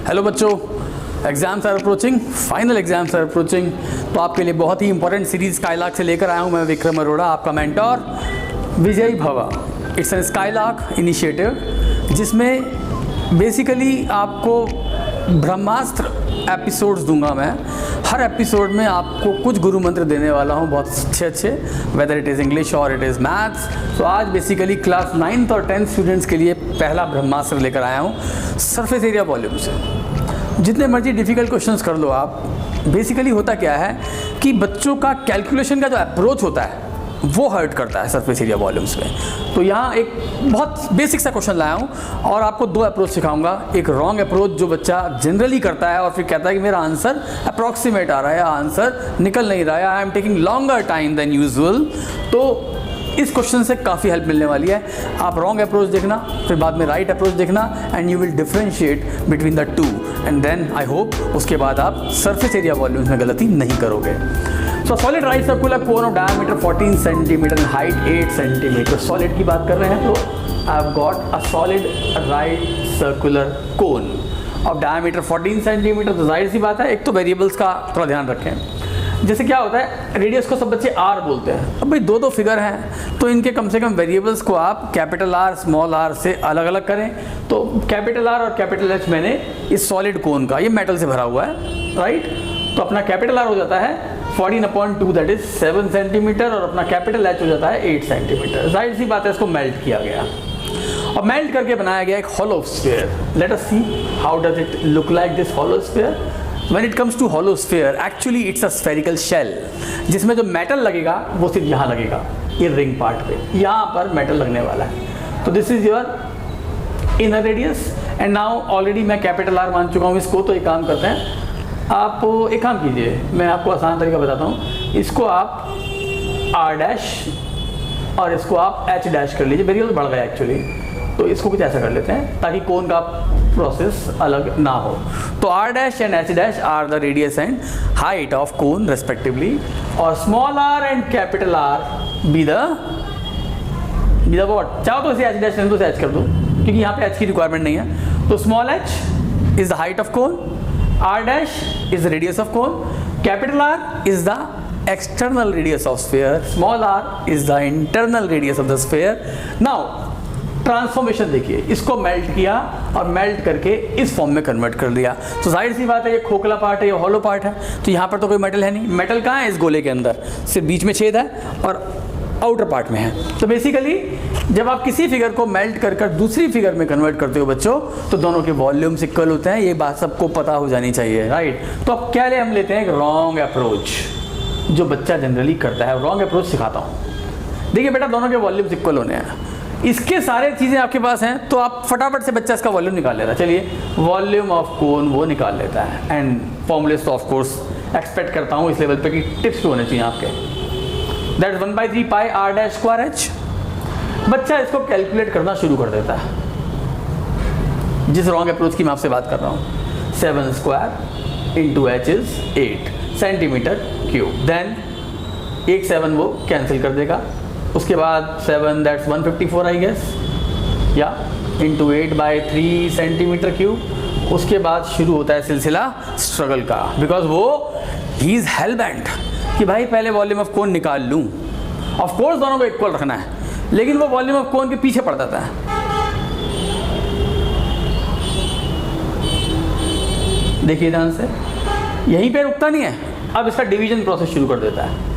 Hello बच्चों, exams are approaching, final exams are approaching. तो आपके लिए बहुत ही इंपॉर्टेंट सीरीज़ स्काईलार्क से लेकर आया हूँ मैं विक्रम अरोड़ा, आपका मेंटोर। विजयी भवा, इट्स एन स्काईलार्क इनिशिएटिव जिसमें बेसिकली आपको ब्रह्मास्त्र एपिसोड्स दूंगा मैं। हर एपिसोड में आपको कुछ गुरु मंत्र देने वाला हूँ, बहुत अच्छे, वेदर इट इज़ इंग्लिश और इट इज़ मैथ्स। तो आज बेसिकली क्लास 9th और 10th स्टूडेंट्स के लिए पहला ब्रह्मास्त्र लेकर आया हूँ सरफेस एरिया वॉल्यूम से। जितने मर्जी डिफ़िकल्ट क्वेश्चंस कर लो आप। बेसिकली होता क्या है कि बच्चों का कैलकुलेशन का जो अप्रोच होता है वो हर्ट करता है सरफेस एरिया वॉल्यूम्स में। तो यहाँ एक बहुत बेसिक सा क्वेश्चन लाया हूँ और आपको दो अप्रोच सिखाऊंगा। एक रॉन्ग अप्रोच जो बच्चा जनरली करता है और फिर कहता है कि मेरा आंसर अप्रॉक्सीमेट आ रहा है, आंसर निकल नहीं रहा है, I am taking longer time than usual. तो इस क्वेश्चन से काफ़ी हेल्प मिलने वाली है। आप रॉन्ग अप्रोच देखना, फिर बाद में राइट अप्रोच देखना, and you will differentiate between the two, and then I hope उसके बाद आप सरफेस एरिया वॉल्यूम्स में गलती नहीं करोगे। सो solid right circular cone of diameter 14 centimetre and height 8 centimetre. Solid की बात कर रहे हैं तो I have got a solid right circular cone of diameter 14 centimetre. तो जाहिर सी बात है, एक तो वेरिएबल्स का थोड़ा ध्यान रखें। जैसे क्या होता है, रेडियस को सब बच्चे आर बोलते हैं। अब भाई दो फिगर हैं तो इनके कम से कम वेरिएबल्स को आप कैपिटल आर स्मॉल आर से अलग अलग करें। तो कैपिटल आर और कैपिटल एच मैंने इस सॉलिड कोन का, ये मेटल से भरा हुआ है राइट। तो अपना कैपिटल आर हो जाता है 14/2 दैट इज 7 सेंटीमीटर और अपना कैपिटल एच हो जाता है 8 सेंटीमीटर। जाहिर सी बात है, इसको मेल्ट किया गया और मेल्ट करके बनाया गया एक hollow sphere. Let us see how does it look like this hollow sphere. When it comes to hollow sphere, actually it's a spherical shell, जिसमें जो मेटल लगेगा वो सिर्फ यहाँ लगेगा, ये रिंग पार्ट पे, यहाँ पर मेटल लगने वाला है। तो this is your inner radius and now already मैं कैपिटल आर मान चुका हूँ इसको। तो एक काम करते हैं, आप एक काम कीजिए, मैं आपको आसान तरीका बताता हूँ। इसको आप आर डैश और इसको आप एच डैश कर लीजिए। वेरिएबल बढ़ गया एक्चुअली, तो इसको कुछ ऐसा कर लेते हैं ताकि कोन का प्रोसेस अलग ना हो। तो R dash and H dash are the radius and height of cone respectively, और small R and capital R be the what. चाहो तो इसे एच डैश नहीं तो एच कर दो, क्योंकि यहाँ पे एच की रिक्वायरमेंट नहीं है। तो small H is the height of cone, R dash is the radius of cone, capital R is the external radius of sphere, small r is the internal radius of the sphere. Now transformation देखिए, इसको melt किया और melt करके इस form में convert कर दिया। तो जाहिर सी बात है, ये खोखला पार्ट है, ये हॉलो पार्ट है। तो यहाँ पर तो कोई मेटल है नहीं। मेटल कहाँ है? इस गोले के अंदर, सिर्फ बीच में छेद है और आउटर पार्ट में है। तो बेसिकली जब आप किसी फिगर को मेल्ट कर कर दूसरी फिगर में कन्वर्ट करते हो बच्चों, तो दोनों के वॉल्यूम्स इक्वल होते हैं। ये बात सबको पता हो जानी चाहिए राइट। तो अब क्या ले हम लेते हैं एक रॉन्ग अप्रोच जो बच्चा जनरली करता है। रॉन्ग अप्रोच सिखाता हूँ। देखिए बेटा, दोनों के वॉल्यूम्स इक्वल होने हैं। इसके सारे चीज़ें आपके पास हैं तो आप फटाफट से बच्चा इसका वॉल्यूम निकाल लेता है। चलिए, वॉल्यूम ऑफ कोन वो निकाल लेता है। एंड फॉर्मूले तो ऑफ कोर्स एक्सपेक्ट करता हूँ इस लेवल पे कि टिप्स भी होने चाहिए आपके। That is 1/3 pi R dash square H. बच्चा इसको कैलकुलेट करना शुरू कर देता है। जिस रॉन्ग अप्रोच की मैं आपसे बात कर रहा हूँ, 7 square into H is 8 centimetre cube. Then एक 7 वो कैंसिल कर देगा। उसके बाद 7 दैट्स 154 आई गेस, या इंटू 8/3 सेंटीमीटर क्यूब। उसके बाद शुरू होता है सिलसिला स्ट्रगल का, बिकॉज वो ही इज हेलबेंट कि भाई पहले वॉल्यूम ऑफ कोन निकाल लूँ। ऑफ कोर्स दोनों को इक्वल रखना है, लेकिन वो वॉल्यूम ऑफ कोन के पीछे पड़ जाता है। देखिए ध्यान से, यहीं पे रुकता नहीं है, अब इसका डिवीजन प्रोसेस शुरू कर देता है।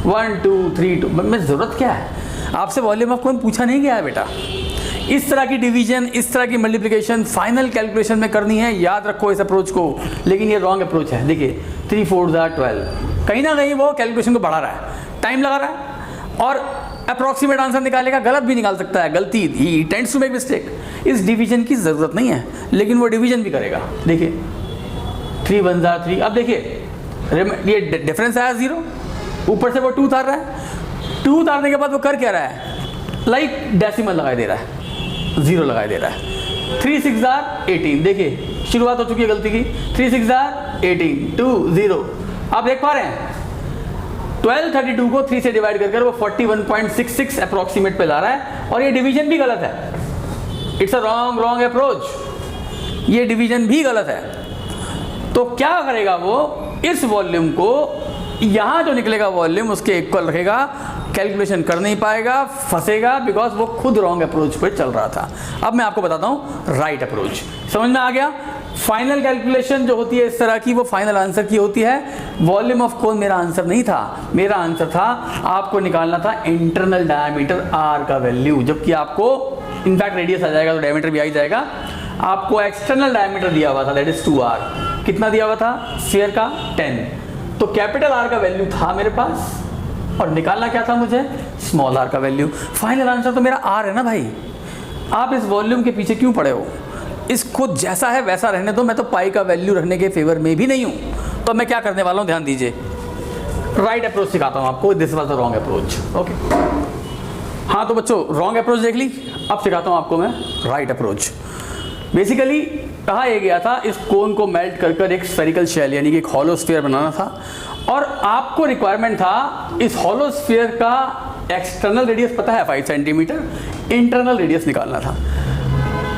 1 2 3 2 में ज़रूरत क्या है? आपसे वॉल्यूम ऑफ कोन पूछा नहीं गया है बेटा। इस तरह की डिवीजन, इस तरह की मल्टीप्लिकेशन फाइनल कैलकुलेशन में करनी है, याद रखो इस अप्रोच को। लेकिन ये रॉन्ग अप्रोच है। देखिए 3 4 12, कहीं ना कहीं वो कैलकुलेशन को बढ़ा रहा है, टाइम लगा रहा है और अप्रॉक्सीमेट आंसर निकालेगा, गलत भी निकाल सकता है। गलती, ही टेंड्स टू मेक मिस्टेक। इस डिवीजन की ज़रूरत नहीं है, लेकिन वो डिवीजन भी करेगा। देखिए 3 1 3। अब देखिए ये डिफरेंस आया 0, ऊपर से वो 2 उतार रहा है। 2 उतारने के बाद वो कर क्या रहा है? लाइक डेसिमल लगाई दे रहा है, 0 लगाई दे रहा है। 3 6 18। देखिए शुरुआत हो चुकी है गलती की। 3 6 18 2 0। आप देख पा रहे हैं 1232 को 3 से डिवाइड कर वो 41.66 अप्रॉक्सीमेट पे ला रहा है, और ये डिवीजन भी गलत है। It's a wrong approach. ये डिवीजन भी गलत है। तो क्या करेगा वो, इस वॉल्यूम को यहाँ जो निकलेगा वॉल्यूम उसके इक्वल रखेगा, कैलकुलेशन कर नहीं पाएगा, फंसेगा, बिकॉज वो खुद रॉन्ग अप्रोच पे चल रहा था। अब मैं आपको बताता हूँ राइट अप्रोच। समझ में आ गया? फाइनल कैलकुलेशन जो होती है इस तरह की, वो फाइनल आंसर की होती है। वॉल्यूम ऑफ कोन मेरा आंसर नहीं था, मेरा आंसर था आपको निकालना था इंटरनल डायमीटर आर का वैल्यू, जबकि आपको इनफैक्ट रेडियस आ जाएगा तो डायमीटर भी आ ही जाएगा। आपको एक्सटर्नल डायमीटर दिया हुआ था, दैट इज 2r। कितना दिया हुआ था स्फीयर का? 10। तो कैपिटल आर का वैल्यू था मेरे पास और निकालना क्या था मुझे? स्मॉल आर का वैल्यू। फाइनल आंसर तो मेरा आर है ना भाई। आप इस वॉल्यूम के पीछे क्यों पड़े हो? इसको जैसा है वैसा रहने दो। मैं तो पाई का वैल्यू रखने के फेवर में भी नहीं हूँ। तो मैं क्या करने वाला हूँ, ध्यान दीजिए। राइट अप्रोच सिखाता हूँ आपको, this was the wrong approach. Okay, हाँ तो बच्चों रॉन्ग अप्रोच देख ली, अब सिखाता हूँ आपको मैं राइट अप्रोच। बेसिकली कहा यह गया था, इस कोन को मेल्ट कर कर एक स्फेरिकल शेल यानी कि एक हॉलो स्फीयर बनाना था, और आपको रिक्वायरमेंट था इस हॉलो स्फीयर का एक्सटर्नल रेडियस पता है 5 सेंटीमीटर, इंटरनल रेडियस निकालना था।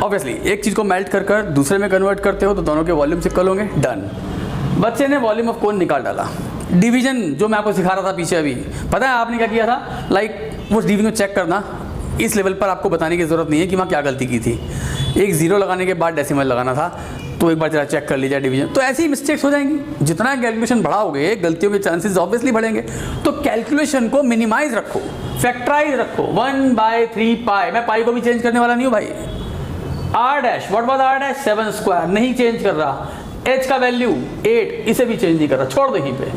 ऑब्वियसली एक चीज़ को मेल्ट कर कर दूसरे में कन्वर्ट करते हो तो दोनों के वॉल्यूम इक्वल होंगे। डन। बच्चे ने वॉल्यूम ऑफ कोन निकाल डाला। डिवीजन जो मैं आपको सिखा रहा था पीछे, अभी पता है आपने क्या किया था? लाइक उस डिवीजन को चेक करना, इस लेवल पर आपको बताने की ज़रूरत नहीं है कि वहाँ क्या गलती की थी। एक जीरो लगाने के बाद डेसिमल लगाना था, तो एक बार जरा चेक कर लीजिए डिवीजन। तो ऐसी मिस्टेक्स हो जाएंगी। जितना कैलकुलेशन बढ़ाओगे गलतियों के चांसेस ऑब्वियसली बढ़ेंगे। तो कैलकुलेशन को मिनिमाइज रखो, फैक्टराइज रखो। 1/3 पाई, मैं पाई को भी चेंज करने वाला नहीं हूँ भाई। R dash, what was R dash? 7 square, नहीं चेंज कर रहा। एच का वैल्यू 8, इसे भी चेंज नहीं कर रहा, छोड़ दो यहीं पे।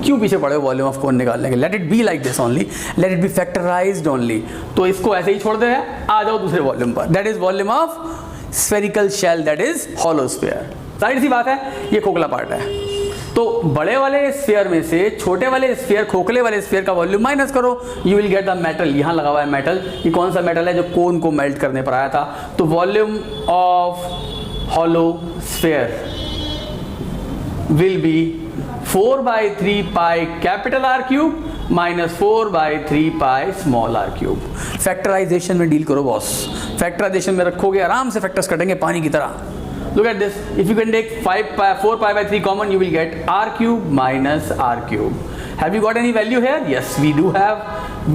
क्यों पीछे पड़े हो वॉल्यूम ऑफ कोन निकालने के? Let it be like this only, let it be factorised only. तो इसको ऐसे ही छोड़ दे हैं, आ जाओ दूसरे वॉल्यूम पर, that is volume of spherical shell, that is hollow sphere. जाहिर सी बात है ये खोखला पार्ट है, तो बड़े वाले स्फीयर में से छोटे वाले स्फीयर, खोखले वाले स्फीयर का वॉल्यूम माइनस करो, you will get the metal. यहाँ लगा हुआ है मेटल, ये कौन सा मेटल है जो कोन को मेल्ट करने पर आया था? तो volume of hollow sphere will be 4/3 pi capital R cube minus 4/3 pi small R cube. Factorisation में डील करो बॉस, फैक्टराइजेशन में रखोगे आराम से फैक्टर्स कटेंगे पानी की तरह। Look at this, if you can take 4 pi by 3 common, you will get r cube minus r cube. Have you got any value here? Yes, we do have.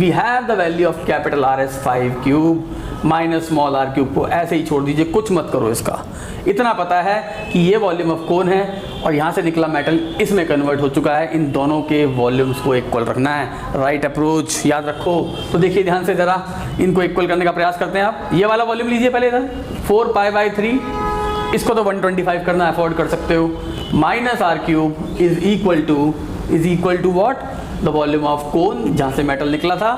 We have the value of capital R as 5 cube minus small r cube को ऐसे ही छोड़ दीजिए, कुछ मत करो इसका। इतना पता है कि ये वॉल्यूम ऑफ कोन है और यहाँ से निकला मेटल इसमें कन्वर्ट हो चुका है। इन दोनों के वॉल्यूम्स को इक्वल रखना है। राइट अप्रोच याद रखो। तो देखिए ध्यान से ज़रा, इनको इक्वल करने का प्रयास करते हैं आप। ये वाला वॉल्यूम लीजिए पहले इधर, 4 पाई बाई 3, इसको तो 125 करना अफोर्ड कर सकते हो, minus R cube is equal to what? The volume of cone जहाँ से मेटल निकला था,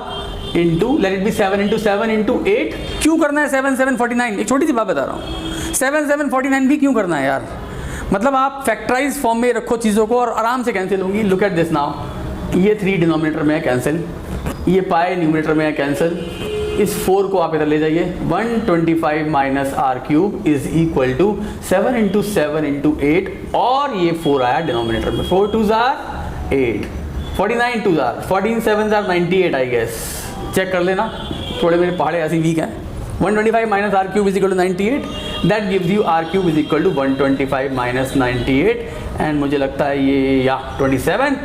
इंटू लेट इट बी 7 × 7 × 8। क्यों करना है 7 7 49? एक छोटी सी बात बता रहा हूँ, 7 7 49 भी क्यों करना है यार? मतलब आप फैक्टराइज फॉर्म में रखो चीज़ों को और आराम से कैंसिल होंगी। लुक एट दिस नाउ, ये 3 डिनोमिनेटर में है कैंसिल, ये पाई न्यूमिनेटर में है कैंसिल, इस 4 को आप इधर ले जाइए। 125 minus R cube is equal to 7 × 7 × 8, और ये 4 आया डिनोमिनेटर में। 4 2s are 8, 49 2s are 14 7s are 98 I guess. Check कर लेना, थोड़े मेरे पहाड़े ऐसे वीक हैं। 125 minus R cube is equal to 98, that gives you R cube is equal to 125 minus 98, and मुझे लगता है ये या 27।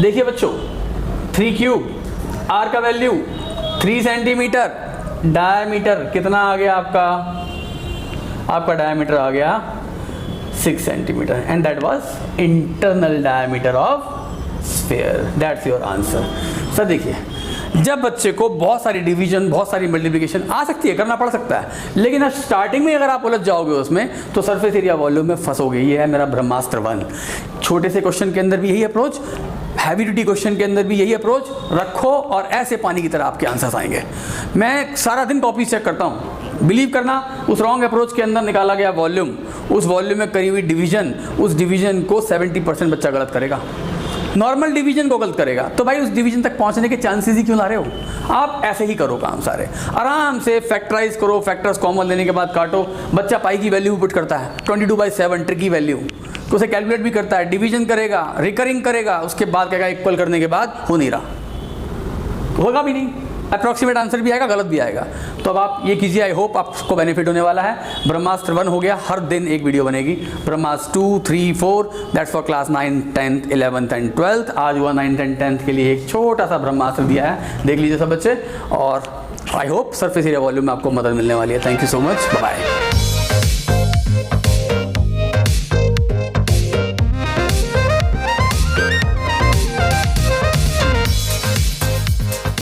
देखिए बच्चों, 3 क्यूब, आर का वैल्यू 3 सेंटीमीटर, डायमीटर कितना आ गया आपका? आपका डायमीटर आ गया 6 centimetre, and that was internal diameter of sphere. That's your answer. Sir देखिए, जब बच्चे को बहुत सारी डिवीजन, बहुत सारी मल्टीप्लिकेशन आ सकती है, करना पड़ सकता है, लेकिन अब स्टार्टिंग में अगर आप उलझ जाओगे उसमें तो सरफेस एरिया वॉल्यूम में फंसोगे। ये है मेरा ब्रह्मास्त्र 1। छोटे से क्वेश्चन के अंदर भी यही अप्रोच, हैवी ड्यूटी क्वेश्चन के अंदर भी यही अप्रोच रखो, और ऐसे पानी की तरह आपके आंसर्स आएंगे। मैं सारा दिन कॉपी चेक करता हूँ, बिलीव करना, उस रॉन्ग अप्रोच के अंदर निकाला गया वॉल्यूम, उस वॉल्यूम में करी हुई डिवीजन, उस डिवीजन को 70% बच्चा गलत करेगा, नॉर्मल डिवीजन को गलत करेगा। तो भाई उस डिवीजन तक पहुंचने के चांसेस ही क्यों ला रहे हो? आप ऐसे ही करो काम सारे, आराम से फैक्टराइज करो, फैक्टर्स कॉमन लेने के बाद काटो। बच्चा पाई की वैल्यू पुट करता है 22/7 ट्रिकी वैल्यू, तो उसे कैलकुलेट भी करता है, डिवीजन करेगा, रिकरिंग करेगा, उसके बाद कहेगा इक्वल करने के बाद हो नहीं रहा, होगा भी नहीं। अप्रॉक्सीमेट आंसर भी आएगा, गलत भी आएगा। तो अब आप ये कीजिए, आई होप आपको बेनिफिट होने वाला है। ब्रह्मास्त्र 1 हो गया, हर दिन एक वीडियो बनेगी। ब्रह्मास्त्र 2, 3, 4 that's for class 9, 10th, 11th and 12th। आज हुआ 9th एंड 10th के लिए एक छोटा सा ब्रह्मास्त्र दिया है, देख लीजिए सब बच्चे। और I hope surface area volume में आपको मदद मिलने वाली है। Thank you so much, bye bye.